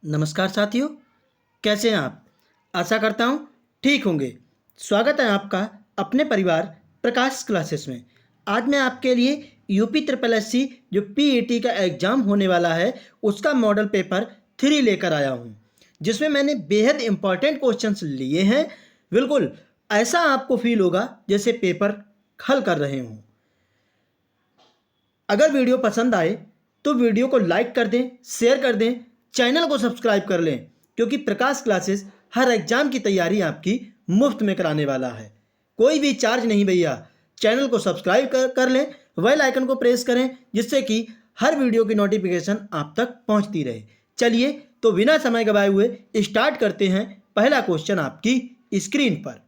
नमस्कार साथियों, कैसे हैं आप? आशा करता हूँ ठीक होंगे। स्वागत है आपका अपने परिवार प्रकाश क्लासेस में। आज मैं आपके लिए यूपी ट्रिपल एससी जो पीईटी का एग्ज़ाम होने वाला है उसका मॉडल पेपर 3 लेकर आया हूँ, जिसमें मैंने बेहद इम्पॉर्टेंट क्वेश्चंस लिए हैं। बिल्कुल ऐसा आपको फील होगा जैसे पेपर हल कर रहे हों। अगर वीडियो पसंद आए तो वीडियो को लाइक कर दें, शेयर कर दें, चैनल को सब्सक्राइब कर लें, क्योंकि प्रकाश क्लासेस हर एग्जाम की तैयारी आपकी मुफ्त में कराने वाला है। कोई भी चार्ज नहीं भैया। चैनल को सब्सक्राइब कर लें, बेल आइकन को प्रेस करें, जिससे कि हर वीडियो की नोटिफिकेशन आप तक पहुंचती रहे। चलिए तो बिना समय गवाए हुए स्टार्ट करते हैं। पहला क्वेश्चन आपकी स्क्रीन पर।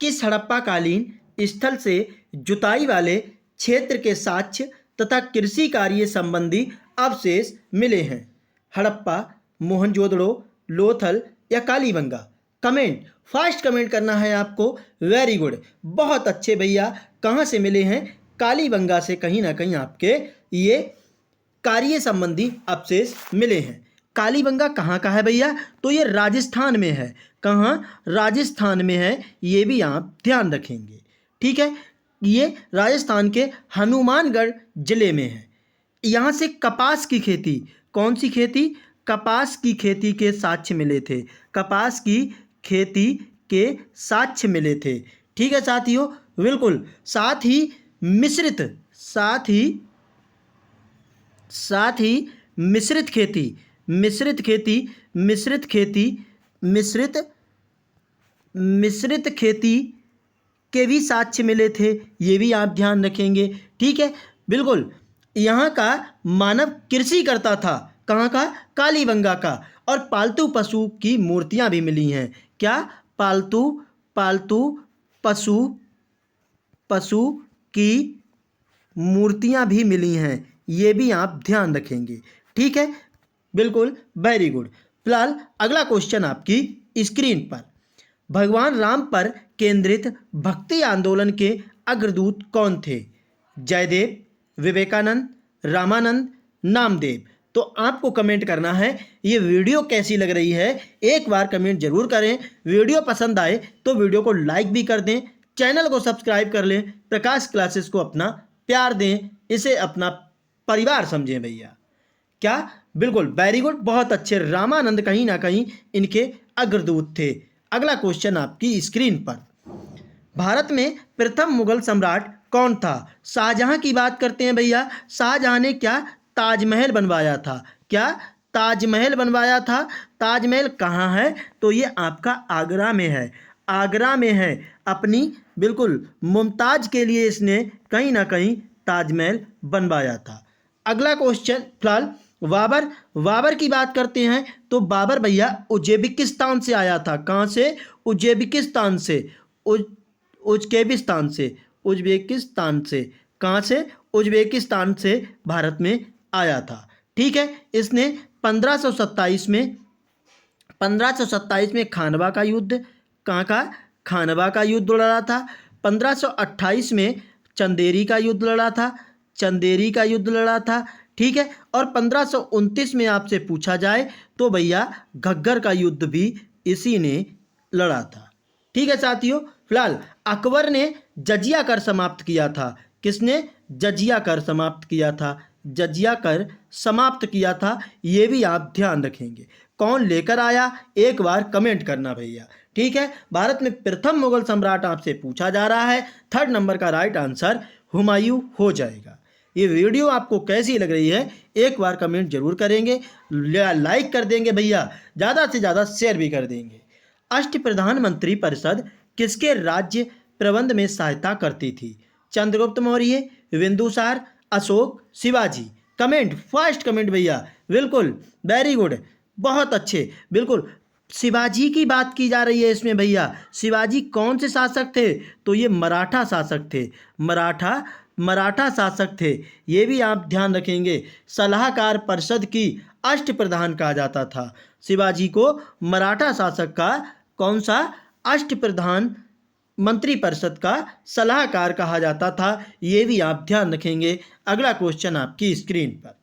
किस हड़प्पा कालीन स्थल से जुताई वाले क्षेत्र के साक्ष्य तथा कृषि कार्य संबंधी अवशेष मिले हैं? हड़प्पा, मोहनजोदड़ो, लोथल या कालीबंगा? कमेंट, फास्ट कमेंट करना है आपको। वेरी गुड, बहुत अच्छे भैया। कहाँ से मिले हैं? कालीबंगा से कहीं ना कहीं आपके ये कार्य संबंधी अवशेष मिले हैं। कालीबंगा कहाँ का है भैया? तो ये राजस्थान में है। कहाँ? राजस्थान में है। ये भी आप ध्यान रखेंगे, ठीक है। ये राजस्थान के हनुमानगढ़ जिले में है। यहाँ से कपास की खेती, कौन सी खेती? कपास की खेती के साक्ष्य मिले थे। कपास की खेती के साक्ष्य मिले थे, ठीक है साथियों। बिल्कुल, साथ ही मिश्रित साथ ही साथ ही मिश्रित खेती मिश्रित खेती मिश्रित खेती मिश्रित मिश्रित खेती के भी साक्ष्य मिले थे। ये भी आप ध्यान रखेंगे, ठीक है। बिल्कुल, यहाँ का मानव कृषि करता था। कहाँ का? कालीबंगा का। और पालतू पशु की मूर्तियाँ भी मिली हैं। क्या? पालतू पालतू पशु पशु की मूर्तियाँ भी मिली हैं। ये भी आप ध्यान रखेंगे, ठीक है। बिल्कुल, वेरी गुड। फिलहाल अगला क्वेश्चन आपकी स्क्रीन पर। भगवान राम पर केंद्रित भक्ति आंदोलन के अग्रदूत कौन थे? जयदेव, विवेकानंद, रामानंद, नामदेव? तो आपको कमेंट करना है ये वीडियो कैसी लग रही है। एक बार कमेंट जरूर करें। वीडियो पसंद आए तो वीडियो को लाइक भी कर दें, चैनल को सब्सक्राइब कर लें, प्रकाश क्लासेस को अपना प्यार दें, इसे अपना परिवार समझें भैया। क्या? बिल्कुल, वेरी गुड, बहुत अच्छे। रामानंद कहीं ना कहीं इनके अग्रदूत थे। अगला क्वेश्चन आपकी स्क्रीन पर। भारत में प्रथम मुगल सम्राट कौन था? शाहजहां की बात करते हैं भैया। शाहजहां ने क्या? ताजमहल बनवाया था। क्या? ताजमहल बनवाया था। ताजमहल कहाँ है? तो ये आपका आगरा में है। आगरा में है। अपनी बिल्कुल मुमताज के लिए इसने कहीं ना कहीं ताजमहल बनवाया था। अगला क्वेश्चन, फिलहाल बाबर की बात करते हैं तो बाबर भैया उज्बेकिस्तान से आया था। कहाँ से? उज्बेकिस्तान से। उज्बेकिस्तान से उज्बेकिस्तान से कहाँ से? उज्बेकिस्तान से भारत में आया था, ठीक है। इसने 1527 में खानवा का युद्ध, कहाँ का? खानवा का युद्ध लड़ा था। 1528 में चंदेरी का युद्ध लड़ा था। चंदेरी का युद्ध लड़ा था, ठीक है। और 1529 में आपसे पूछा जाए तो भैया घग्गर का युद्ध भी इसी ने लड़ा था, ठीक है साथियों। फिलहाल अकबर ने जजिया कर समाप्त किया था। किसने? जजिया कर समाप्त किया था। जजिया कर समाप्त किया था। ये भी आप ध्यान रखेंगे। कौन लेकर आया? एक बार कमेंट करना भैया, ठीक है। भारत में प्रथम मुगल सम्राट आपसे पूछा जा रहा है। 3rd नंबर का राइट आंसर हुमायूं हो जाएगा। ये वीडियो आपको कैसी लग रही है एक बार कमेंट जरूर करेंगे, लाइक कर देंगे भैया, ज़्यादा से ज़्यादा शेयर भी कर देंगे। अष्टप्रधान मंत्री परिषद किसके राज्य प्रबंध में सहायता करती थी? Chandragupta Maurya, Bindusara, Ashoka, Shivaji? Comment, fast comment भैया। बिल्कुल, वेरी गुड, बहुत अच्छे। बिल्कुल, शिवाजी की बात की जा रही है इसमें भैया। शिवाजी कौन से शासक थे? तो ये मराठा शासक थे। मराठा शासक थे। ये भी आप ध्यान रखेंगे। सलाहकार परिषद की अष्टप्रधान कहा जाता था। शिवाजी को मराठा शासक का कौन सा? अष्टप्रधान मंत्रिपरिषद का सलाहकार कहा जाता था। ये भी आप ध्यान रखेंगे। अगला क्वेश्चन आपकी स्क्रीन पर।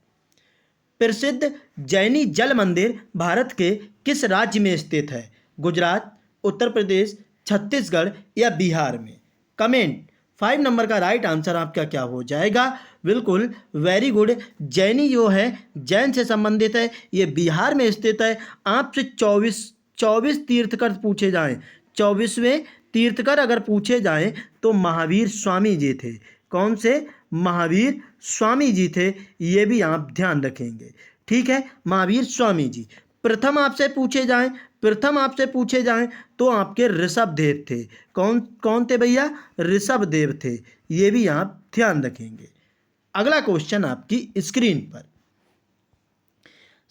प्रसिद्ध जैनी जल मंदिर भारत के किस राज्य में स्थित है? गुजरात, उत्तर प्रदेश, छत्तीसगढ़ या बिहार में? कमेंट। 5 नंबर का राइट आंसर आपका क्या हो जाएगा? बिल्कुल, वेरी गुड। जैनी जो है, जैन से संबंधित है, ये बिहार में स्थित है। आपसे 24 तीर्थकर पूछे जाएं, 24वें तीर्थकर अगर पूछे जाएं तो महावीर स्वामी जी थे। कौन से? महावीर स्वामी जी थे, ये भी आप ध्यान रखेंगे। ठीक है, महावीर स्वामी जी। प्रथम आपसे पूछे जाएं तो आपके ऋषभ देव थे। कौन कौन थे भैया? ऋषभ देव थे, ये भी आप ध्यान रखेंगे। अगला क्वेश्चन आपकी स्क्रीन पर।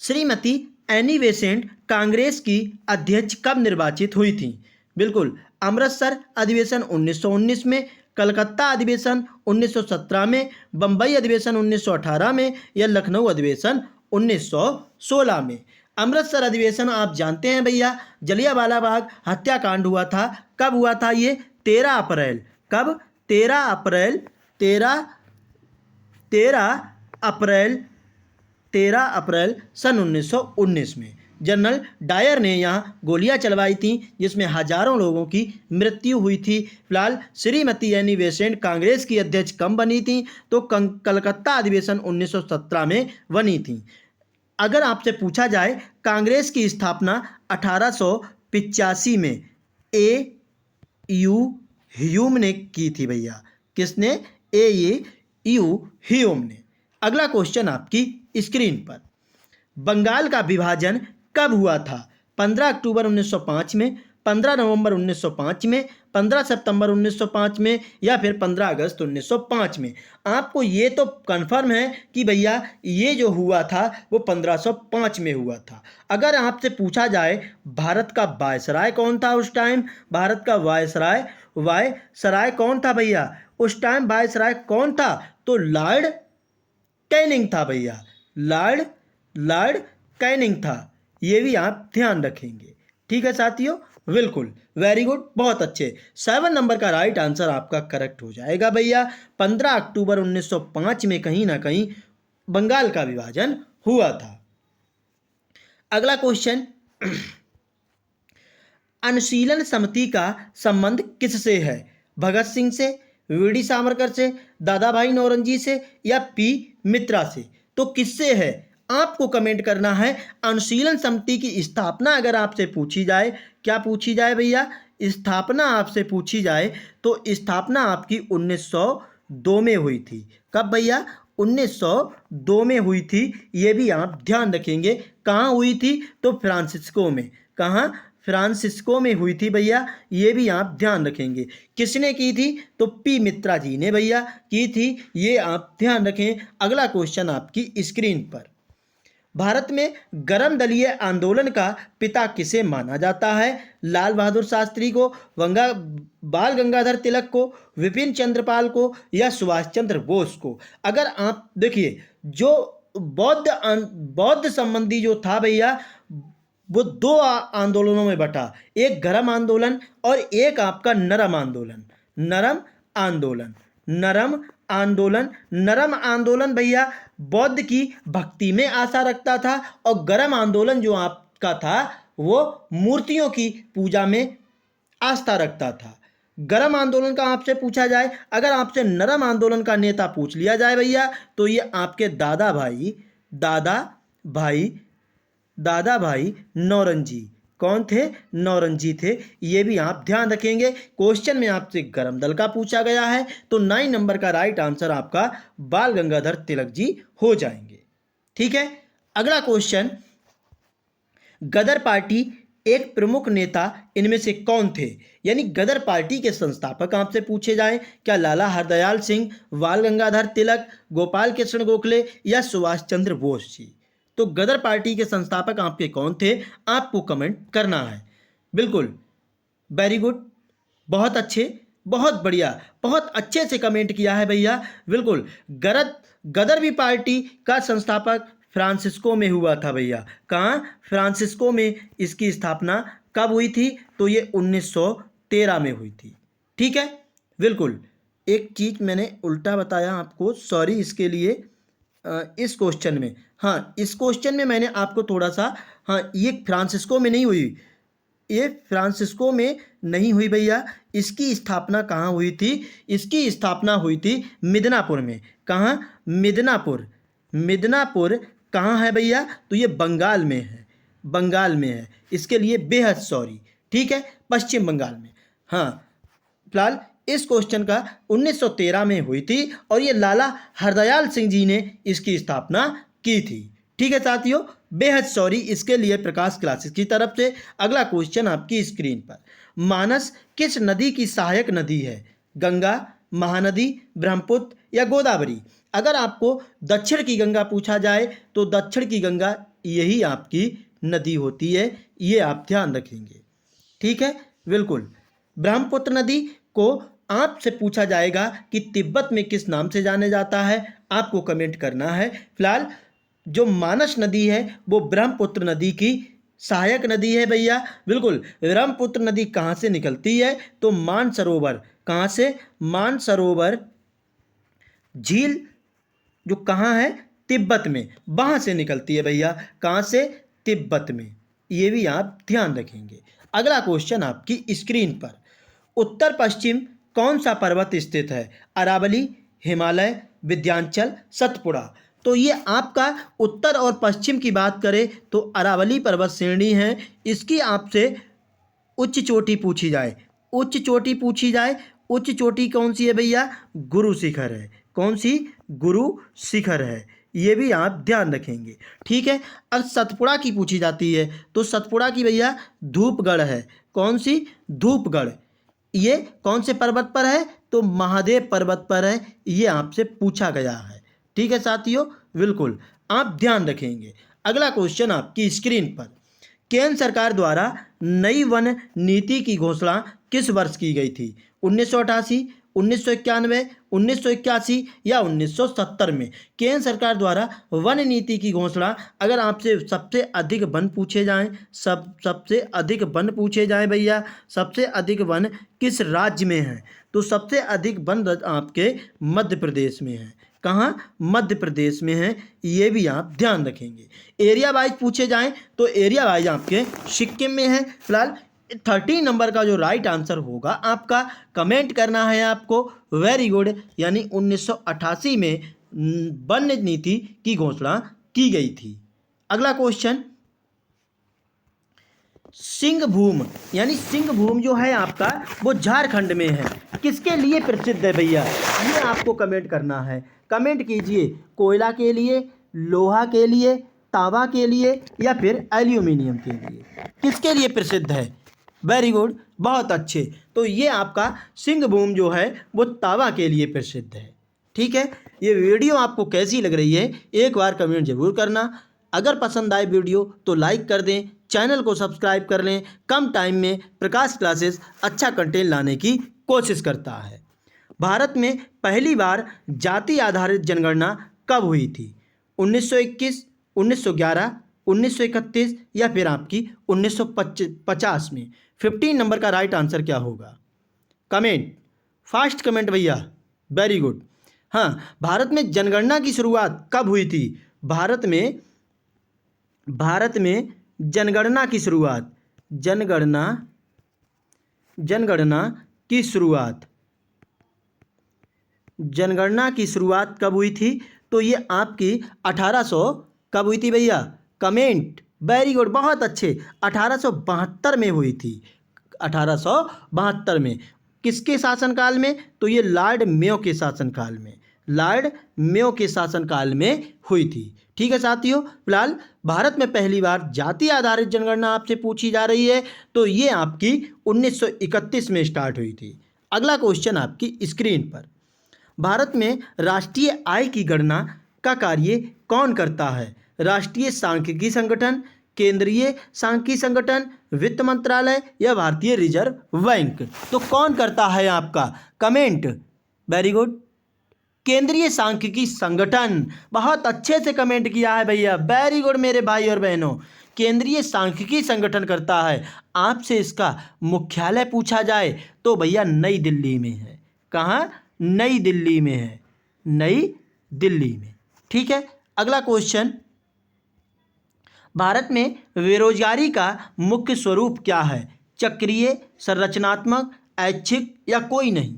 श्रीमती एनी बेसेंट कांग्रेस की अध्यक्ष कब निर्वाचित हुई थी? बिल्कुल, अमृतसर अधिवेशन 1919 में, कलकत्ता अधिवेशन 1917 में, बम्बई अधिवेशन 1918 में या लखनऊ अधिवेशन 1916 में? अमृतसर अधिवेशन आप जानते हैं भैया, जलियांवाला बाग हत्याकांड हुआ था। कब हुआ था ये? 13 अप्रैल। कब? 13 अप्रैल 13 अप्रैल सन 1919 में जनरल डायर ने यहाँ गोलियां चलवाई थीं, जिसमें हजारों लोगों की मृत्यु हुई थी। फिलहाल श्रीमती एनी बेसेंट कांग्रेस की अध्यक्ष कब बनी थी? तो कलकत्ता अधिवेशन 1917 में बनी थी। अगर आपसे पूछा जाए कांग्रेस की स्थापना 1885 में ए.यू. ह्यूम ने की थी भैया। किसने? ए.यू. ह्यूम ने। अगला क्वेश्चन आपकी स्क्रीन पर। बंगाल का विभाजन कब हुआ था? 15 अक्टूबर 1905 में, 15 नवंबर 1905 में, 15 सितंबर 1905 में या फिर 15 अगस्त 1905 में? आपको ये तो कन्फर्म है कि भैया ये जो हुआ था वो 1505 में हुआ था। अगर आपसे पूछा जाए भारत का वायसराय कौन था उस टाइम? भारत का वायसराय कौन था भैया उस टाइम? वायसराय कौन था? तो लॉर्ड कैनिंग था भैया। लॉर्ड कैनिंग था, ये भी आप ध्यान रखेंगे। ठीक है साथियों, बिल्कुल, वेरी गुड, बहुत अच्छे। 7 नंबर का राइट आंसर आपका करेक्ट हो जाएगा भैया। 15 अक्टूबर 1905 में कहीं ना कहीं बंगाल का विभाजन हुआ था। अगला क्वेश्चन, अनुशीलन समिति का संबंध किससे है? भगत सिंह से, वी.डी. सावरकर से, दादा भाई नौरोजी से या पी. मित्रा से? तो किससे है? आपको कमेंट करना है। अनुशीलन समिति की स्थापना अगर आपसे पूछी जाए, क्या पूछी जाए भैया? स्थापना आपसे पूछी जाए तो स्थापना आपकी 1902 में हुई थी। कब भैया? 1902 में हुई थी, ये भी आप ध्यान रखेंगे। कहाँ हुई थी? तो फ्रांसिस्को में। कहाँ? फ्रांसिस्को में हुई थी भैया, ये भी आप ध्यान रखेंगे। किसने की थी? तो पी. मित्रा जी ने भैया की थी, ये आप ध्यान रखें। अगला क्वेश्चन आपकी स्क्रीन पर। भारत में गर्म दलीय आंदोलन का पिता किसे माना जाता है? लाल बहादुर शास्त्री को, बाल गंगाधर तिलक को, विपिन चंद्रपाल को या सुभाष चंद्र बोस को? अगर आप देखिए, जो बौद्ध संबंधी जो था भैया, वो 2 आंदोलनों में बटा, एक गर्म आंदोलन और एक आपका नरम आंदोलन। नरम आंदोलन भैया बौद्ध की भक्ति में आशा रखता था और गर्म आंदोलन जो आपका था वो मूर्तियों की पूजा में आस्था रखता था। गर्म आंदोलन का आपसे पूछा जाए, अगर आपसे नरम आंदोलन का नेता पूछ लिया जाए भैया, तो ये आपके दादा भाई नौरोजी। कौन थे? नौरोजी थे, ये भी आप ध्यान रखेंगे। क्वेश्चन में आपसे गर्म दल का पूछा गया है, तो 9 नंबर का राइट आंसर आपका बाल गंगाधर तिलक जी हो जाएंगे। ठीक है, अगला क्वेश्चन, गदर पार्टी एक प्रमुख नेता इनमें से कौन थे? यानी गदर पार्टी के संस्थापक आपसे पूछे जाएं, क्या लाला हरदयाल सिंह, बाल गंगाधर तिलक, गोपाल कृष्ण गोखले या सुभाष चंद्र बोस जी? तो गदर पार्टी के संस्थापक आपके कौन थे? आपको कमेंट करना है। बिल्कुल, वेरी गुड, बहुत अच्छे, बहुत बढ़िया, बहुत अच्छे से कमेंट किया है भैया। बिल्कुल, गदर भी पार्टी का संस्थापक फ्रांसिस्को में हुआ था भैया। कहाँ? फ्रांसिस्को में इसकी स्थापना कब हुई थी? तो ये 1913 में हुई थी। ठीक है, बिल्कुल, एक चीज़ मैंने उल्टा बताया आपको, सॉरी इसके लिए। इस क्वेश्चन में, हाँ इस क्वेश्चन में मैंने आपको थोड़ा सा, हाँ ये फ्रांसिस्को में नहीं हुई, ये फ्रांसिस्को में नहीं हुई भैया। इसकी स्थापना कहाँ हुई थी? इसकी स्थापना हुई थी मिदनापुर में। कहाँ? मिदनापुर। मिदनापुर कहाँ है भैया? तो ये बंगाल में है, बंगाल में है। इसके लिए बेहद सॉरी, ठीक है, पश्चिम बंगाल में। हाँ फिलहाल इस क्वेश्चन का 1913 में हुई थी और ये लाला हरदयाल सिंह जी ने इसकी स्थापना की थी। ठीक है साथियों, बेहद सॉरी इसके लिए प्रकाश क्लासेस की तरफ से। अगला क्वेश्चन आपकी स्क्रीन पर, मानस किस नदी की सहायक नदी है? गंगा, महानदी, ब्रह्मपुत्र या गोदावरी? अगर आपको दक्षिण की गंगा पूछा जाए तो दक्षिण की गंगा यही आपकी नदी होती है, ये आप ध्यान रखेंगे। ठीक है, बिल्कुल। ब्रह्मपुत्र नदी को आपसे पूछा जाएगा कि तिब्बत में किस नाम से जाने जाता है, आपको कमेंट करना है। फिलहाल जो मानस नदी है वो ब्रह्मपुत्र नदी की सहायक नदी है भैया, बिल्कुल। ब्रह्मपुत्र नदी कहाँ से निकलती है? तो मानसरोवर। कहाँ से? मानसरोवर झील जो कहाँ है? तिब्बत में, वहाँ से निकलती है भैया। कहाँ से? तिब्बत में। ये भी आप ध्यान रखेंगे। अगला क्वेश्चन आपकी स्क्रीन पर, उत्तर पश्चिम कौन सा पर्वत स्थित है? अरावली, हिमालय, विंध्याचल, सतपुड़ा? तो ये आपका उत्तर और पश्चिम की बात करें तो अरावली पर्वत श्रेणी है। इसकी आपसे उच्च चोटी पूछी जाए, उच्च चोटी पूछी जाए, उच्च चोटी कौन सी है भैया? गुरु शिखर है। कौन सी? गुरु शिखर है। ये भी आप ध्यान रखेंगे। ठीक है, अब सतपुड़ा की पूछी जाती है तो सतपुड़ा की भैया धूपगढ़ है। कौन सी? धूपगढ़। ये कौन से पर्वत पर है? तो महादेव पर्वत पर है। ये आपसे पूछा गया है। ठीक है साथियों, बिल्कुल आप ध्यान रखेंगे। अगला क्वेश्चन आपकी स्क्रीन पर, केंद्र सरकार द्वारा नई वन नीति की घोषणा किस वर्ष की गई थी? 1988, 1991, 1981 या 1970 में? केंद्र सरकार द्वारा वन नीति की घोषणा, अगर आपसे सबसे अधिक वन पूछे जाएं, सबसे अधिक वन पूछे जाएं भैया, सबसे अधिक वन किस राज्य में है? तो सबसे अधिक वन आपके मध्य प्रदेश में है। कहाँ? मध्य प्रदेश में है। ये भी आप ध्यान रखेंगे। एरिया वाइज पूछे जाएं तो एरिया वाइज आपके सिक्किम में है। फिलहाल 13 नंबर का जो राइट आंसर होगा आपका, कमेंट करना है आपको वेरी गुड, यानी 1988 में वन नीति की घोषणा की गई थी। अगला क्वेश्चन, सिंहभूम, यानी सिंहभूम जो है आपका वो झारखंड में है, किसके लिए प्रसिद्ध है भैया? ये आपको कमेंट करना है। कमेंट कीजिए, कोयला के लिए, लोहा के लिए, तांबा के लिए या फिर एल्यूमिनियम के लिए, किसके लिए प्रसिद्ध है? वेरी गुड, बहुत अच्छे। तो ये आपका सिंहभूम जो है वो तांबा के लिए प्रसिद्ध है। ठीक है, ये वीडियो आपको कैसी लग रही है एक बार कमेंट जरूर करना। अगर पसंद आए वीडियो तो लाइक कर दें, चैनल को सब्सक्राइब कर लें। कम टाइम में प्रकाश क्लासेस अच्छा कंटेंट लाने की कोशिश करता है। भारत में पहली बार जाति आधारित जनगणना कब हुई थी? 1921, 1911, 1931 या फिर आपकी 1950 में? 15 नंबर का राइट आंसर क्या होगा? कमेंट, फास्ट कमेंट भैया, वेरी गुड। हाँ, भारत में जनगणना की शुरुआत कब हुई थी? भारत में जनगणना की शुरुआत, जनगणना की शुरुआत कब हुई थी? तो ये आपकी 1800 कब हुई थी भैया? कमेंट, वेरी गुड, बहुत अच्छे। 1872 में हुई थी। 1872 में। किसके शासनकाल में? तो ये लॉर्ड मेयो के शासनकाल में, लॉर्ड मेयो के शासनकाल में हुई थी। ठीक है साथियों, फिलहाल भारत में पहली बार जाति आधारित जनगणना आपसे पूछी जा रही है तो ये आपकी 1931 में स्टार्ट हुई थी। अगला क्वेश्चन आपकी स्क्रीन पर, भारत में राष्ट्रीय आय की गणना का कार्य कौन करता है? राष्ट्रीय सांख्यिकी संगठन, केंद्रीय सांख्यिकी संगठन, वित्त मंत्रालय या भारतीय रिजर्व बैंक? तो कौन करता है आपका? कमेंट, वेरी गुड, केंद्रीय सांख्यिकी संगठन। बहुत अच्छे से कमेंट किया है भैया, वेरी गुड मेरे भाई और बहनों, केंद्रीय सांख्यिकी संगठन करता है। आपसे इसका मुख्यालय पूछा जाए तो भैया नई दिल्ली में है। कहाँ? नई दिल्ली में है, नई दिल्ली में। ठीक है, अगला क्वेश्चन, भारत में बेरोजगारी का मुख्य स्वरूप क्या है? चक्रीय, संरचनात्मक, ऐच्छिक या कोई नहीं?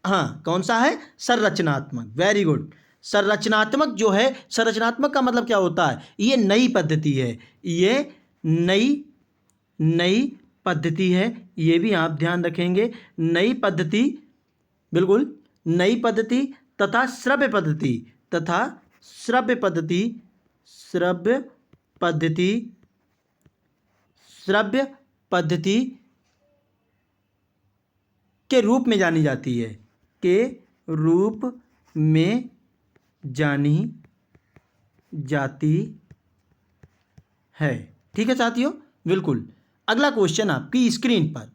हाँ, कौन सा है? संरचनात्मक। Very good. संरचनात्मक जो है, संरचनात्मक का मतलब क्या होता है? ये नई पद्धति है, ये नई पद्धति है, ये भी आप ध्यान रखेंगे। नई पद्धति, बिल्कुल नई पद्धति तथा श्रव्य पद्धति, श्रव्य पद्धति के रूप में जानी जाती है, के रूप में जानी जाती है। ठीक है साथियों, बिल्कुल। अगला क्वेश्चन आपकी स्क्रीन पर,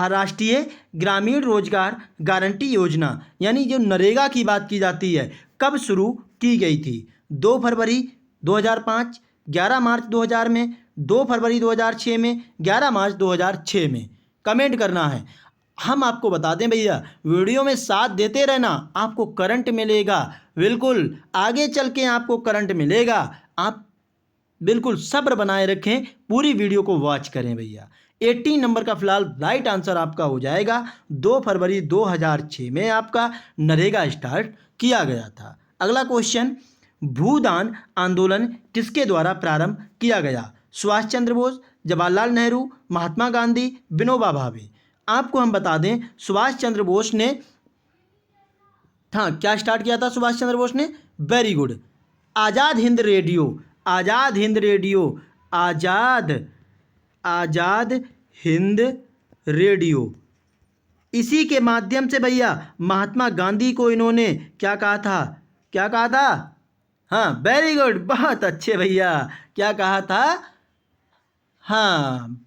राष्ट्रीय ग्रामीण रोजगार गारंटी योजना यानी जो नरेगा की बात की जाती है, कब शुरू की गई थी? 2 फरवरी 2005, 11 मार्च 2000 में, 2 फरवरी 2006 में, 11 मार्च 2006 में। कमेंट करना है। हम आपको बता दें भैया, वीडियो में साथ देते रहना, आपको करंट मिलेगा। बिल्कुल आगे चल के आपको करंट मिलेगा। आप बिल्कुल सब्र बनाए रखें, पूरी वीडियो को वॉच करें भैया। 18 नंबर का फिलहाल राइट आंसर आपका हो जाएगा। 2 फरवरी 2006 में आपका नरेगा स्टार्ट किया गया था। अगला क्वेश्चन, भूदान आंदोलन किसके द्वारा प्रारंभ किया गया? सुभाष चंद्र बोस, जवाहरलाल नेहरू, महात्मा गांधी, विनोबा भावे। आपको हम बता दें, सुभाष चंद्र बोस ने, हाँ, क्या स्टार्ट किया था सुभाष चंद्र बोस ने? Very good, Azad Hind radio, Azad Hind radio. इसी के माध्यम से भैया महात्मा गांधी को इन्होंने क्या कहा था? हाँ, वेरी गुड, बहुत अच्छे भैया। क्या कहा था? हाँ,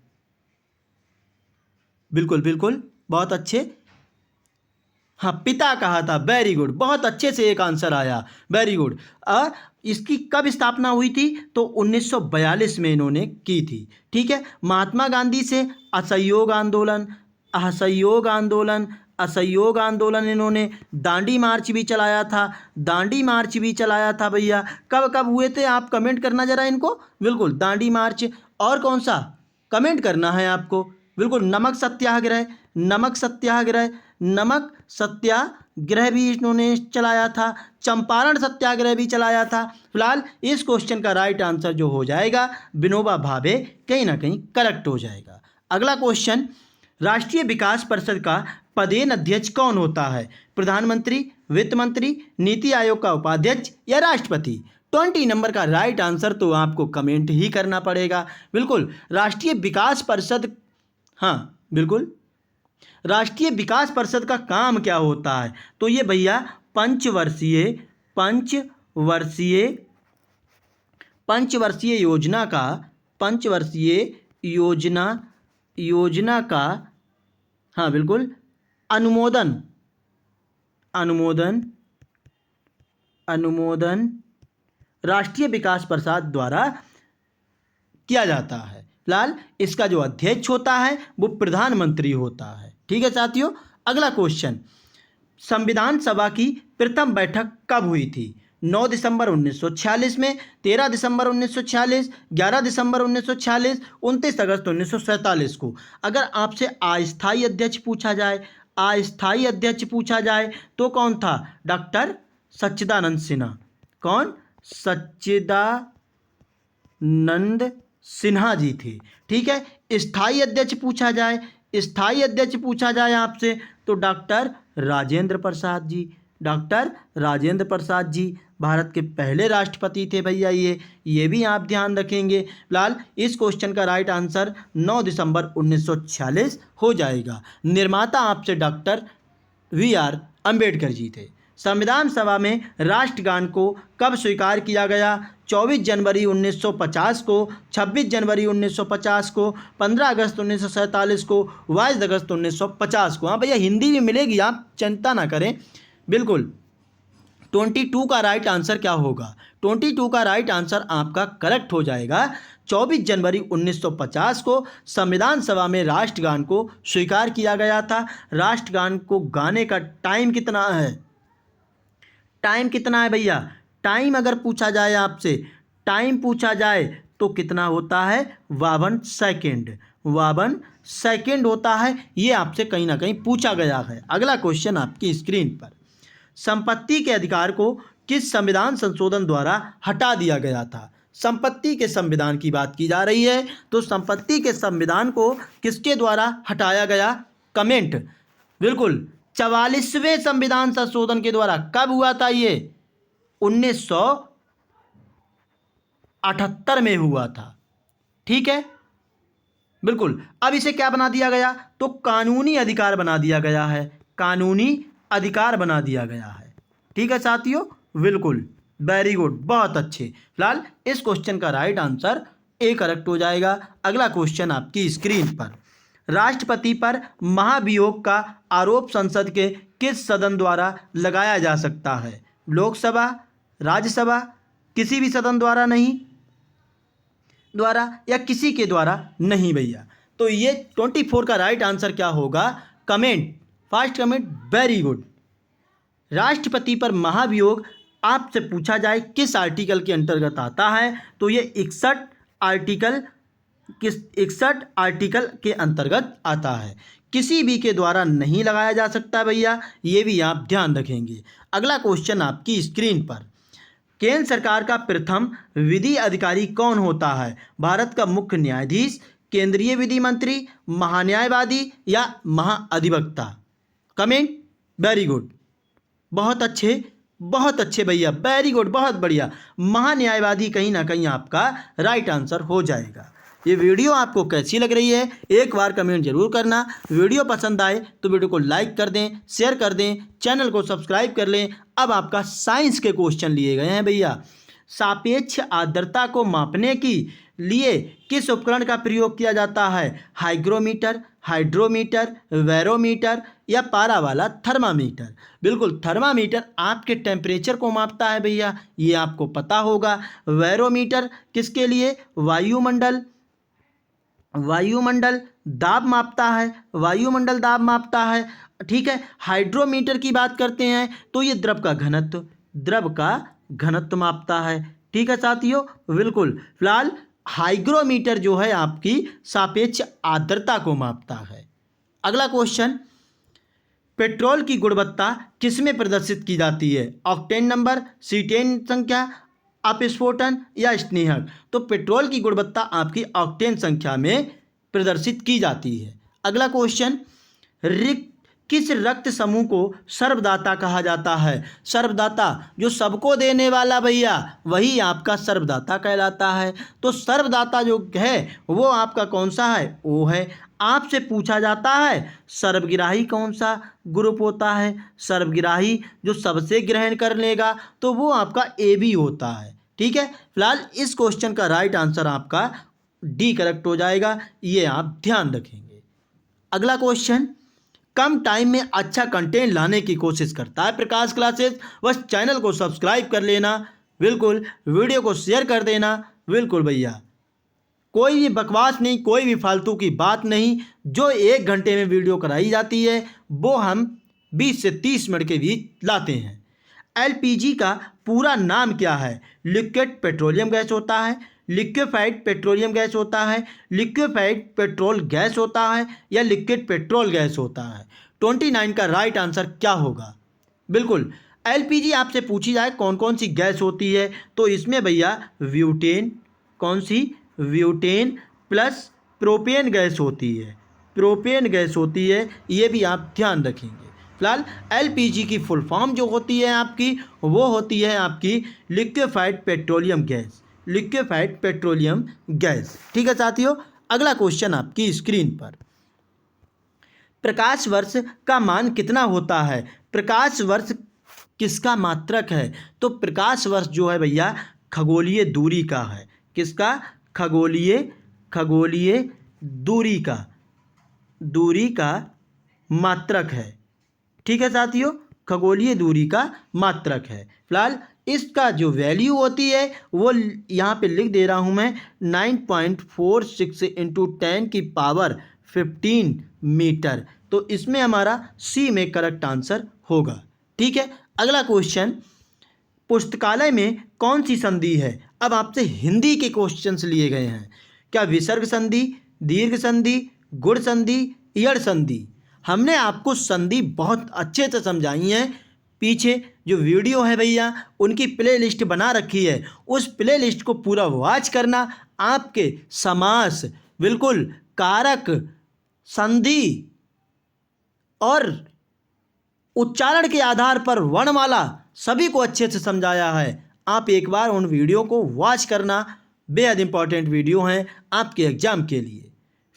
बिल्कुल, बहुत अच्छे। हाँ, पिता कहा था। वेरी गुड, बहुत अच्छे से एक आंसर आया। Very good. इसकी कब स्थापना हुई थी? तो 1942 में इन्होंने की थी। ठीक है। महात्मा गांधी से असहयोग आंदोलन इन्होंने दांडी मार्च भी चलाया था भैया। कब कब हुए थे आप कमेंट करना जरा इनको। बिल्कुल, दांडी मार्च। और कौन सा कमेंट करना है आपको? बिल्कुल, नमक सत्याग्रह भी इन्होंने चलाया था, चंपारण सत्याग्रह भी चलाया था। फिलहाल इस क्वेश्चन का राइट आंसर जो हो जाएगा विनोबा भावे, कहीं ना कहीं करेक्ट हो जाएगा। अगला क्वेश्चन, राष्ट्रीय विकास परिषद का पदेन अध्यक्ष कौन होता है? प्रधानमंत्री, वित्त मंत्री, नीति आयोग का उपाध्यक्ष या राष्ट्रपति? 20 नंबर का राइट आंसर तो आपको कमेंट ही करना पड़ेगा। बिल्कुल, राष्ट्रीय विकास परिषद, हाँ बिल्कुल, राष्ट्रीय विकास परिषद का काम क्या होता है? तो ये भैया पंचवर्षीय योजना का हाँ बिल्कुल अनुमोदन राष्ट्रीय विकास परिषद द्वारा किया जाता है। फिलहाल इसका जो अध्यक्ष होता है वो प्रधानमंत्री होता है। ठीक है साथियों। अगला क्वेश्चन, संविधान सभा की प्रथम बैठक कब हुई थी? 9 दिसंबर 1946 में, 13 दिसंबर 1946, 11 दिसंबर 1946, 29 अगस्त 1947 को। अगर आपसे अस्थायी अध्यक्ष पूछा जाए तो कौन था? डॉक्टर सच्चिदानंद सिन्हा। कौन? सच्चिदानंद सिन्हा जी थे। ठीक है। स्थायी अध्यक्ष पूछा जाए आपसे तो डॉक्टर राजेंद्र प्रसाद जी भारत के पहले राष्ट्रपति थे भैया। ये भी आप ध्यान रखेंगे। फिलहाल इस क्वेश्चन का राइट आंसर 9 दिसंबर 1946 हो जाएगा। निर्माता आपसे डॉक्टर VR अंबेडकर जी थे। संविधान सभा में राष्ट्रगान को कब स्वीकार किया गया? 24 जनवरी 1950 को, 26 जनवरी 1950 को, 15 अगस्त 1947 को, 22 अगस्त 1950 को। हाँ भैया, हिंदी भी मिलेगी, आप चिंता ना करें। बिल्कुल, 22 का राइट आंसर क्या होगा? 22 का राइट आंसर आपका करेक्ट हो जाएगा। 24 जनवरी 1950 को संविधान सभा में राष्ट्रगान को स्वीकार किया गया था। राष्ट्रगान को गाने का टाइम कितना है? भैया? टाइम अगर पूछा जाए आपसे, टाइम पूछा जाए तो कितना होता है 52 सेकेंड, 52 सेकेंड होता है। ये आपसे कहीं ना कहीं पूछा गया है। अगला क्वेश्चन आपकी स्क्रीन पर, संपत्ति के अधिकार को किस संविधान संशोधन द्वारा हटा दिया गया था? संपत्ति के संविधान की बात की जा रही है, तो संपत्ति के संविधान को किसके द्वारा हटाया गया? कमेंट। बिल्कुल 44वें संविधान संशोधन के द्वारा। कब हुआ था ये? 1978 में हुआ था। ठीक है, बिल्कुल। अब इसे क्या बना दिया गया? तो कानूनी अधिकार बना दिया गया है, कानूनी अधिकार बना दिया गया है। ठीक है साथियों, बिल्कुल, वेरी गुड, बहुत अच्छे। फिलहाल इस क्वेश्चन का राइट आंसर ए करेक्ट हो जाएगा। अगला क्वेश्चन आपकी स्क्रीन पर, राष्ट्रपति पर महाभियोग का आरोप संसद के किस सदन द्वारा लगाया जा सकता है? लोकसभा, राज्यसभा, किसी भी सदन द्वारा नहीं, द्वारा या किसी के द्वारा नहीं भैया। तो ये 24 का राइट आंसर क्या होगा? Comment, fast comment, very good. राष्ट्रपति पर महाभियोग आपसे पूछा जाए किस आर्टिकल के अंतर्गत आता है? तो ये 61 आर्टिकल, किस 61 आर्टिकल के अंतर्गत आता है। किसी भी के द्वारा नहीं लगाया जा सकता भैया, ये भी आप ध्यान रखेंगे। अगला क्वेश्चन आपकी स्क्रीन पर, केंद्र सरकार का प्रथम विधि अधिकारी कौन होता है? भारत का मुख्य न्यायाधीश, केंद्रीय विधि मंत्री, महान्यायवादी या महाअधिवक्ता? कमेंट, वेरी गुड, बहुत अच्छे भैया, वेरी गुड, बहुत बढ़िया। महान्यायवादी कहीं ना कहीं आपका राइट आंसर हो जाएगा। ये वीडियो आपको कैसी लग रही है एक बार कमेंट जरूर करना। वीडियो पसंद आए तो वीडियो को लाइक कर दें, शेयर कर दें, चैनल को सब्सक्राइब कर लें। अब आपका साइंस के क्वेश्चन लिए गए हैं भैया। सापेक्ष आर्द्रता को मापने की लिए किस उपकरण का प्रयोग किया जाता है? हाइग्रोमीटर, हाइड्रोमीटर, बैरोमीटर या पारा वाला थर्मामीटर? बिल्कुल, थर्मामीटर आपके टेम्परेचर को मापता है भैया, ये आपको पता होगा। बैरोमीटर किसके लिए? वायुमंडल दाब मापता है, वायुमंडल दाब मापता है। ठीक है, हाइड्रोमीटर की बात करते हैं तो ये द्रव का घनत्व मापता है। ठीक है साथियों, बिल्कुल। फिलहाल हाइग्रोमीटर जो है आपकी सापेक्ष आर्द्रता को मापता है। अगला क्वेश्चन, पेट्रोल की गुणवत्ता किसमें प्रदर्शित की जाती है? ऑक्टेन नंबर, सीटेन संख्या, अपस्फोटन या स्नेहक? तो पेट्रोल की गुणवत्ता आपकी ऑक्टेन संख्या में प्रदर्शित की जाती है। अगला क्वेश्चन, किस रक्त समूह को सर्वदाता कहा जाता है? सर्वदाता जो सबको देने वाला भैया, वही आपका सर्वदाता कहलाता है। तो सर्वदाता जो है वो आपका कौन सा है? ओ है। आपसे पूछा जाता है सर्वग्राही कौन सा ग्रुप होता है? सर्वग्राही जो सबसे ग्रहण कर लेगा तो वो आपका ए बी होता है। ठीक है, फिलहाल इस क्वेश्चन का राइट आंसर आपका डी करेक्ट हो जाएगा, ये आप ध्यान रखेंगे। अगला क्वेश्चन, कम टाइम में अच्छा कंटेंट लाने की कोशिश करता है प्रकाश क्लासेस, बस चैनल को सब्सक्राइब कर लेना, बिल्कुल, वीडियो को शेयर कर देना। बिल्कुल भैया, कोई भी बकवास नहीं, कोई भी फालतू की बात नहीं। जो 1 घंटे में वीडियो कराई जाती है वो हम 20 से 30 मिनट के बीच लाते हैं। एलपीजी का पूरा नाम क्या है? लिक्विड पेट्रोलियम गैस होता है, लिक्विफाइड पेट्रोलियम गैस होता है, लिक्विफाइड पेट्रोल गैस होता है या लिक्विड पेट्रोल गैस होता है? 29 का राइट आंसर क्या होगा? बिल्कुल, एलपीजी आपसे पूछी जाए कौन कौन सी गैस होती है तो इसमें भैया ब्यूटेन, कौन सी? ब्यूटेन प्लस प्रोपेन गैस होती है, प्रोपेन गैस होती है, ये भी आप ध्यान रखेंगे। फिलहाल एलपीजी की फुल फॉर्म जो होती है आपकी, वो होती है आपकी liquefied petroleum gas, liquefied petroleum gas. ठीक है साथियों, अगला क्वेश्चन आपकी स्क्रीन पर, प्रकाश वर्ष का मान कितना होता है? प्रकाश वर्ष किसका मात्रक है? तो प्रकाश वर्ष जो है भैया खगोलीय दूरी का है। किसका? खगोलीय दूरी का मात्रक है। ठीक है साथियों, खगोलीय दूरी का मात्रक है। फिलहाल इसका जो वैल्यू होती है वो यहाँ पे लिख दे रहा हूँ मैं, 9.46 × 10⁻15 मीटर। तो इसमें हमारा सी में करेक्ट आंसर होगा। ठीक है, अगला क्वेश्चन, पुस्तकालय में कौन सी संधि है? अब आपसे हिंदी के क्वेश्चंस लिए गए हैं। क्या विसर्ग संधि, दीर्घ संधि, गुण संधि, ईयड़ संधि? हमने आपको संधि बहुत अच्छे से समझाई है। पीछे जो वीडियो है भैया उनकी प्ले लिस्ट बना रखी है, उस प्ले लिस्ट को पूरा वॉच करना। आपके समास, बिल्कुल कारक, संधि और उच्चारण के आधार पर वर्णमाला सभी को अच्छे से समझाया है। आप एक बार उन वीडियो को वॉच करना, बेहद इंपॉर्टेंट वीडियो हैं आपके एग्जाम के लिए।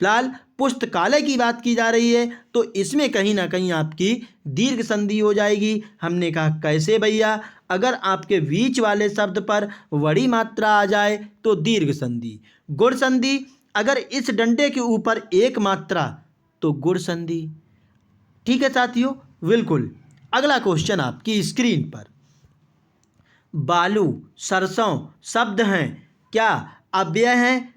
फिलहाल पुस्तकालय की बात की जा रही है तो इसमें कहीं ना कहीं आपकी दीर्घ संधि हो जाएगी। हमने कहा कैसे भैया? अगर आपके बीच वाले शब्द पर बड़ी मात्रा आ जाए तो दीर्घ संधि। गुण संधि, अगर इस डंडे के ऊपर एक मात्रा तो गुण संधि। ठीक है साथियों, बिल्कुल। अगला क्वेश्चन आपकी स्क्रीन पर। बालू, सरसों शब्द हैं, क्या अव्यय हैं,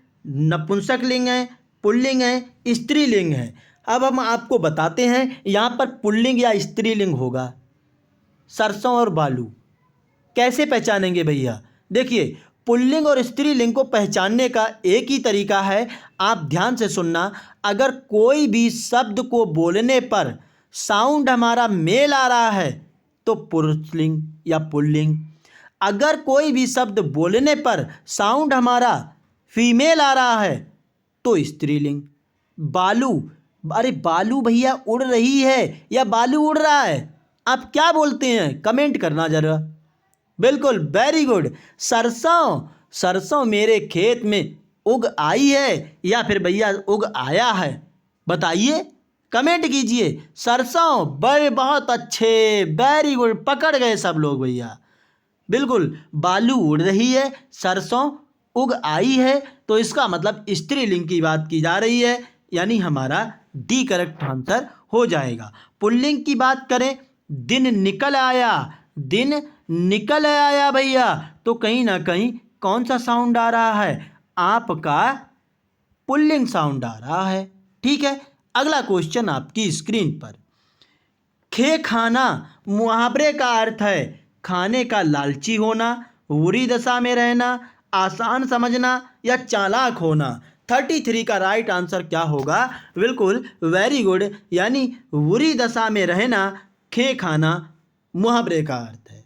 नपुंसकलिंग है, पुल्लिंग है, स्त्रीलिंग है? अब हम आपको बताते हैं यहाँ पर पुल्लिंग या स्त्रीलिंग होगा। सरसों और बालू कैसे पहचानेंगे भैया? देखिए, पुल्लिंग और स्त्रीलिंग को पहचानने का एक ही तरीका है, आप ध्यान से सुनना। अगर कोई भी शब्द को बोलने पर साउंड हमारा मेल आ रहा है तो पुरुषलिंग या पुल्लिंग। अगर कोई भी शब्द बोलने पर साउंड हमारा फीमेल आ रहा है तो स्त्रीलिंग। बालू, अरे बालू भैया उड़ रही है या बालू उड़ रहा है? आप क्या बोलते हैं? कमेंट करना जरा। बिल्कुल, वेरी गुड। सरसों, सरसों मेरे खेत में उग आई है या फिर भैया उग आया है? बताइए, कमेंट कीजिए। सरसों, बड़े बहुत अच्छे, वेरी गुड, पकड़ गए सब लोग भैया। बिल्कुल, बालू उड़ रही है, सरसों उग आई है, तो इसका मतलब स्त्रीलिंग की बात की जा रही है, यानी हमारा डी करेक्ट आंसर हो जाएगा। पुल्लिंग की बात करें, दिन निकल आया, दिन निकल आया भैया, तो कहीं ना कहीं कौन सा साउंड आ रहा है? आपका पुल्लिंग साउंड आ रहा है। ठीक है, अगला क्वेश्चन आपकी स्क्रीन पर। खे खाना मुहावरे का अर्थ है खाने का लालची होना, बुरी दशा में रहना, आसान समझना या चालाक होना। 33 का राइट आंसर क्या होगा? बिल्कुल, वेरी गुड, यानी बुरी दशा में रहना खे खाना मुहावरे का अर्थ है।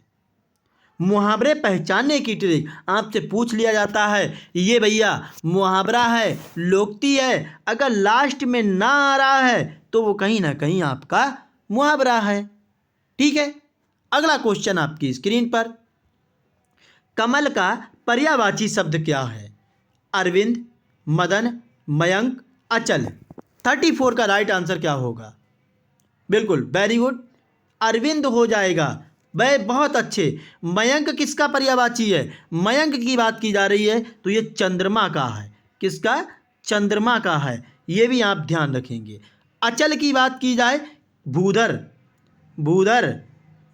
मुहावरे पहचानने की ट्रिक आपसे पूछ लिया जाता है, ये भैया मुहावरा है, लोकोक्ति है, अगर लास्ट में ना आ रहा है तो वो कहीं ना कहीं आपका मुहावरा है। ठीक है, अगला क्वेश्चन आपकी स्क्रीन पर। कमल का पर्यायवाची शब्द क्या है? अरविंद, मदन, मयंक, अचल। 34 का राइट आंसर क्या होगा? बिल्कुल, वेरी गुड, अरविंद हो जाएगा। वह बहुत अच्छे। मयंक किसका पर्यायवाची है? मयंक की बात की जा रही है तो ये चंद्रमा का है। किसका? चंद्रमा का है, ये भी आप ध्यान रखेंगे। अचल की बात की जाए, भूधर, भूधर,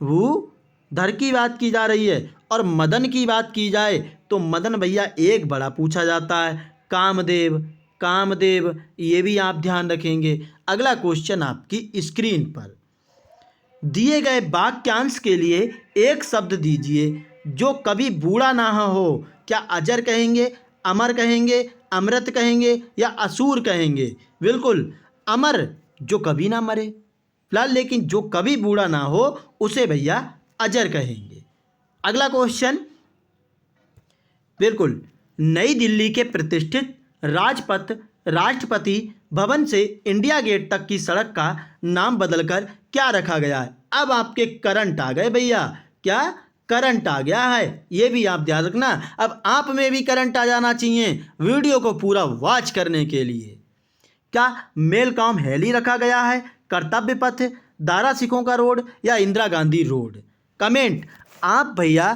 भूधर की बात की जा रही है। और मदन की बात की जाए तो मदन भैया एक बड़ा पूछा जाता है, कामदेव, कामदेव, ये भी आप ध्यान रखेंगे। अगला क्वेश्चन आपकी स्क्रीन पर। दिए गए वाक्यांश के लिए एक शब्द दीजिए जो कभी बूढ़ा ना हो। क्या अजर कहेंगे, अमर कहेंगे, अमृत कहेंगे या असुर कहेंगे? बिल्कुल, अमर, जो कभी ना मरे। फिलहाल लेकिन जो कभी बूढ़ा ना हो उसे भैया अजर कहेंगे। अगला क्वेश्चन, बिल्कुल, नई दिल्ली के प्रतिष्ठित राजपथ राष्ट्रपति भवन से इंडिया गेट तक की सड़क का नाम बदलकर क्या रखा गया है? अब आपके करंट आ गए भैया, क्या करंट आ गया है, ये भी आप ध्यान रखना। अब आप में भी करंट आ जाना चाहिए वीडियो को पूरा वॉच करने के लिए। क्या मेलकॉम हैली रखा गया है, कर्तव्य पथ, दारा सिखों का रोड या इंदिरा गांधी रोड? कमेंट। आप भैया,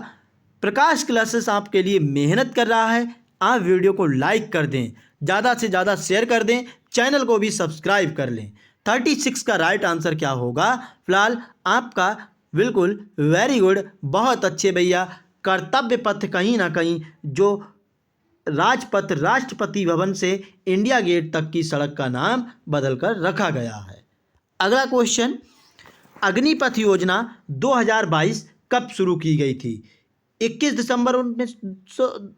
प्रकाश क्लासेस आपके लिए मेहनत कर रहा है, आप वीडियो को लाइक कर दें, ज़्यादा से ज़्यादा शेयर कर दें, चैनल को भी सब्सक्राइब कर लें। 36 का राइट आंसर क्या होगा? फिलहाल आपका बिल्कुल वेरी गुड, बहुत अच्छे भैया। कर्तव्य पथ कहीं ना कहीं जो राजपथ राष्ट्रपति भवन से इंडिया गेट तक की सड़क का नाम बदलकर रखा गया है। अगला क्वेश्चन, अग्निपथ योजना 2022 कब शुरू की गई थी? 21 दिसंबर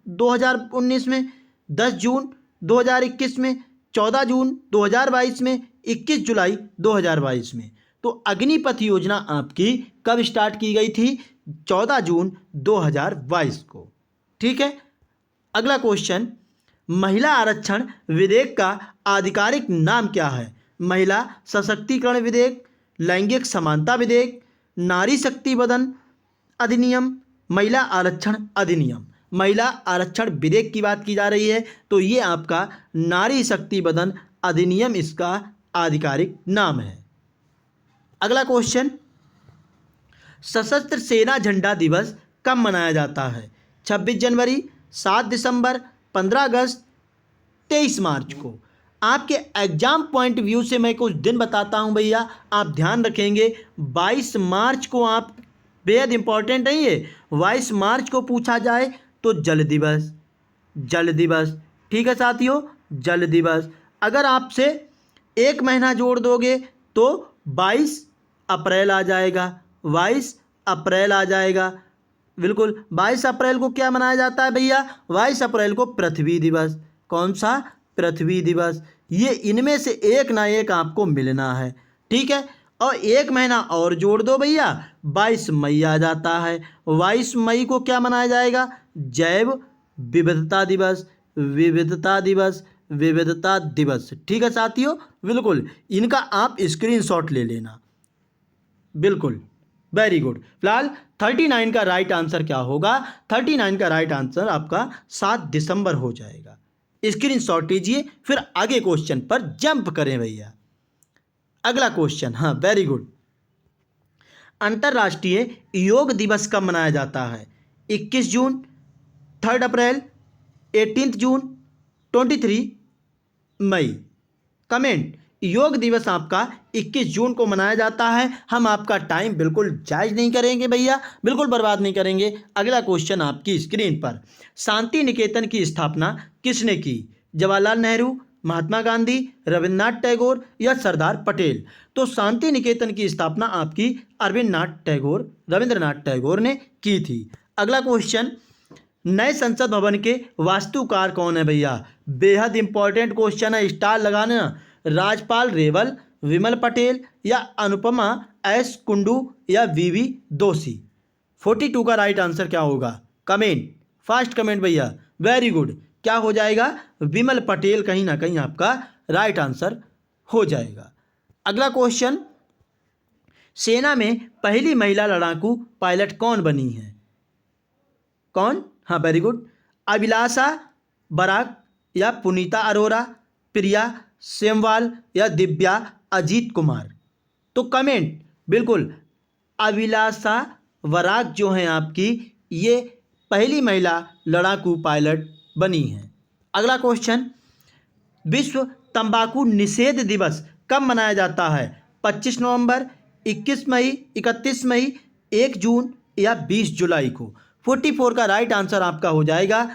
2019 में, 10 जून 2021 में, 14 जून 2022 में, 21 जुलाई 2022 में। तो अग्निपथ योजना आपकी कब स्टार्ट की गई थी? 14 जून 2022 को। ठीक है। अगला क्वेश्चन, महिला आरक्षण विधेयक का आधिकारिक नाम क्या है? महिला सशक्तिकरण विधेयक, लैंगिक समानता विधेयक, नारी शक्ति वंदन अधिनियम, महिला आरक्षण अधिनियम। महिला आरक्षण विधेयक की बात की जा रही है तो ये आपका नारी शक्ति वंदन अधिनियम इसका आधिकारिक नाम है। अगला क्वेश्चन, सशस्त्र सेना झंडा दिवस कब मनाया जाता है? 26 जनवरी, 7 दिसंबर, 15 अगस्त, 23 मार्च को। आपके एग्जाम पॉइंट व्यू से मैं कुछ दिन बताता हूं भैया, आप ध्यान रखेंगे। 22 मार्च को आप, बेहद इंपॉर्टेंट है ये, 22 मार्च को पूछा जाए तो जल दिवस, जल दिवस। ठीक है साथियों, जल दिवस। अगर आपसे एक महीना जोड़ दोगे तो 22 अप्रैल आ जाएगा, 22 अप्रैल आ जाएगा। बिल्कुल, 22 अप्रैल को क्या मनाया जाता है भैया? 22 अप्रैल को पृथ्वी दिवस। कौन सा? पृथ्वी दिवस। ये इनमें से एक ना एक आपको मिलना है। ठीक है। और एक महीना और जोड़ दो भैया, 22 मई आ जाता है। 22 मई को क्या मनाया जाएगा? जैव विविधता दिवस, विविधता दिवस, विविधता दिवस। ठीक है साथियों, बिल्कुल इनका आप स्क्रीनशॉट ले लेना। बिल्कुल, वेरी गुड। फिलहाल 39 का राइट आंसर क्या होगा? 39 का राइट आंसर आपका 7 दिसंबर हो जाएगा। स्क्रीनशॉट लीजिए, फिर आगे क्वेश्चन पर जंप करें भैया। अगला क्वेश्चन, हाँ वेरी गुड। अंतर्राष्ट्रीय योग दिवस कब मनाया जाता है? 21 जून, 3 अप्रैल, 18 जून, 23 मई। कमेंट। योग दिवस आपका 21 जून को मनाया जाता है। हम आपका टाइम बिल्कुल जायज़ नहीं करेंगे भैया, बिल्कुल बर्बाद नहीं करेंगे। अगला क्वेश्चन आपकी स्क्रीन पर, शांति निकेतन की स्थापना किसने की? जवाहरलाल नेहरू, महात्मा गांधी, रविन्द्रनाथ टैगोर या सरदार पटेल? तो शांति निकेतन की स्थापना आपकी रविन्द्रनाथ टैगोर ने की थी। अगला क्वेश्चन, नए संसद भवन के वास्तुकार कौन है भैया? बेहद इंपॉर्टेंट क्वेश्चन है, स्टार लगाना। राजपाल रेवल, विमल पटेल या अनुपमा एस कुंडू या वीवी दोषी? 42 का राइट आंसर क्या होगा? कमेंट, फास्ट कमेंट भैया। वेरी गुड, क्या हो जाएगा? विमल पटेल कहीं ना कहीं आपका राइट आंसर हो जाएगा। अगला क्वेश्चन, सेना में पहली महिला लड़ाकू पायलट कौन बनी है? कौन? हाँ वेरी गुड। अभिलाषा बराक या पुनीता अरोरा, प्रिया सेमवाल या दिव्या अजीत कुमार? तो कमेंट, बिल्कुल अभिलाषा बराक जो हैं आपकी, ये पहली महिला लड़ाकू पायलट बनी है। अगला क्वेश्चन, विश्व तंबाकू निषेध दिवस कब मनाया जाता है? 25 नवंबर, 21 मई, 31 मई, 1 जून या 20 जुलाई को? 44 का राइट आंसर आपका हो जाएगा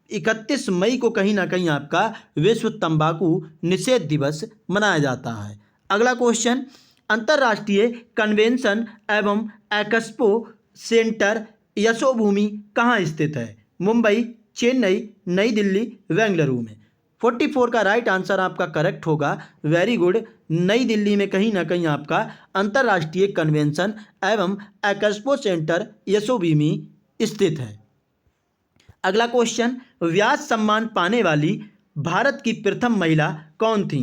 31 मई को कहीं ना कहीं आपका विश्व तंबाकू निषेध दिवस मनाया जाता है। अगला क्वेश्चन, अंतर्राष्ट्रीय कन्वेंशन एवं एक्सपो सेंटर यशोभूमि कहाँ स्थित है? मुंबई, चेन्नई, नई दिल्ली, बेंगलुरु में? 44 का राइट आंसर आपका करेक्ट होगा। वेरी गुड, नई दिल्ली में कहीं ना कहीं आपका अंतर्राष्ट्रीय कन्वेंशन एवं एक्सपो सेंटर यशोभूमि स्थित है। अगला क्वेश्चन, व्यास सम्मान पाने वाली भारत की प्रथम महिला कौन थी?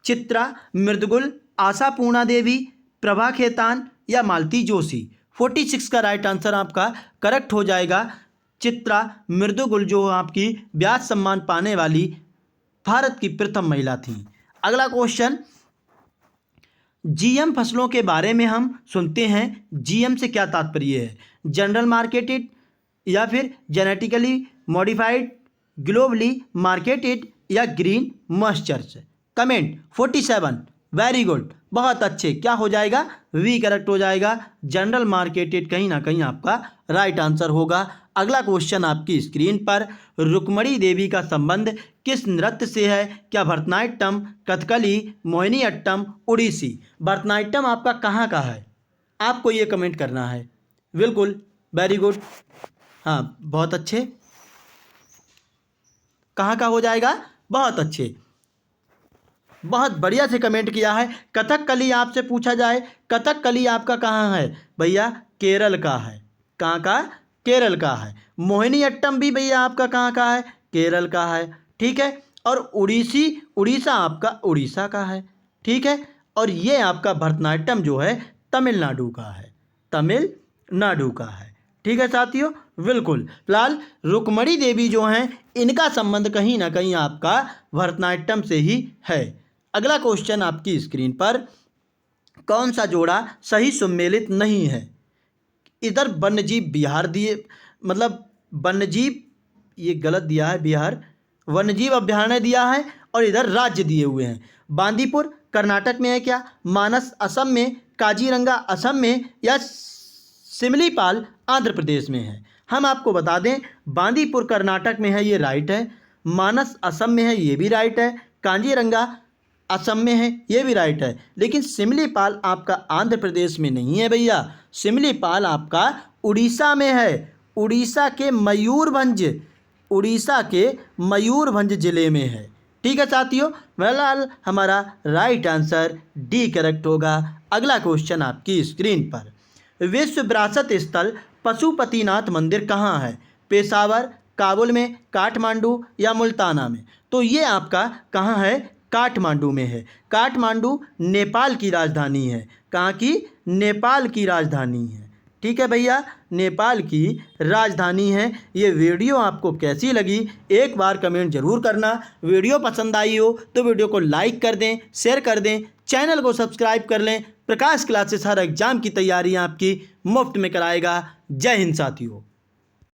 चित्रा मृदुगुल, आशा पूर्णा देवी, प्रभा खेतान या मालती जोशी? 46 का राइट आंसर आपका करेक्ट हो जाएगा। चित्रा मृदुगुल जो आपकी व्यास सम्मान पाने वाली भारत की प्रथम महिला थी। अगला क्वेश्चन, जीएम फसलों के बारे में हम सुनते हैं, जीएम से क्या तात्पर्य है? जनरल मार्केटेड या फिर जेनेटिकली मॉडिफाइड, ग्लोबली मार्केटेड या green moistures? Comment. 47, very good, बहुत अच्छे। क्या हो जाएगा? वी करेक्ट हो जाएगा। जनरल मार्केटेड कहीं ना कहीं आपका राइट आंसर होगा। अगला क्वेश्चन आपकी स्क्रीन पर, रुक्मणी देवी का संबंध किस नृत्य से है? क्या भरतनाट्यम, कथकली, मोहिनीअट्टम, उड़ीसी? भरतनाट्यम आपका कहाँ का है? आपको ये कमेंट करना है। बिल्कुल, वेरी गुड। हाँ, बहुत अच्छे। कहाँ का हो जाएगा? बहुत अच्छे, बहुत बढ़िया से कमेंट किया है। कथकली आपसे पूछा जाए, कथकली आपका कहाँ है? भैया केरल का है। कहाँ का? केरल का है। मोहिनीअट्टम भी भैया आपका कहाँ का है? केरल का है। ठीक है। और उड़ीसा आपका उड़ीसा का है। ठीक है। और ये आपका भरतनाट्यम जो है तमिलनाडु का है, तमिलनाडु का है। ठीक है साथियों, बिल्कुल। फिलहाल रुक्मणी देवी जो हैं इनका संबंध कहीं ना कहीं आपका भरतनाट्यम से ही है। अगला क्वेश्चन आपकी स्क्रीन पर, कौन सा जोड़ा सही सुमेलित नहीं है? इधर वन्यजीव बिहार दिए, मतलब वन्यजीव, ये गलत दिया है, बिहार वन्यजीव अभ्यारण्य दिया है और इधर राज्य दिए हुए हैं। बांदीपुर कर्नाटक में है क्या? मानस असम में, काजीरंगा असम में, या सिमलीपाल आंध्र प्रदेश में है? हम आपको बता दें, बांदीपुर कर्नाटक में है, ये राइट है। मानस असम में है, ये भी राइट है। काजीरंगा असम में है, ये भी राइट है। लेकिन सिमलीपाल आपका आंध्र प्रदेश में नहीं है भैया, सिमलीपाल आपका उड़ीसा में है। उड़ीसा के मयूरभंज जिले में है। ठीक है साथियों, फिलहाल हमारा राइट आंसर डी करेक्ट होगा। अगला क्वेश्चन आपकी स्क्रीन पर, विश्व विरासत स्थल पशुपतिनाथ मंदिर कहाँ है? पेशावर, काबुल में, काठमांडू या मुल्ताना में? तो ये आपका कहाँ है? काठमांडू में है। काठमांडू नेपाल की राजधानी है। कहाँ की? नेपाल की राजधानी है। ठीक है भैया, नेपाल की राजधानी है। ये वीडियो आपको कैसी लगी एक बार कमेंट जरूर करना। वीडियो पसंद आई हो तो वीडियो को लाइक कर दें, शेयर कर दें, चैनल को सब्सक्राइब कर लें। प्रकाश क्लासेस हर एग्जाम की तैयारी आपकी मुफ्त में कराएगा। जय हिंद साथियों।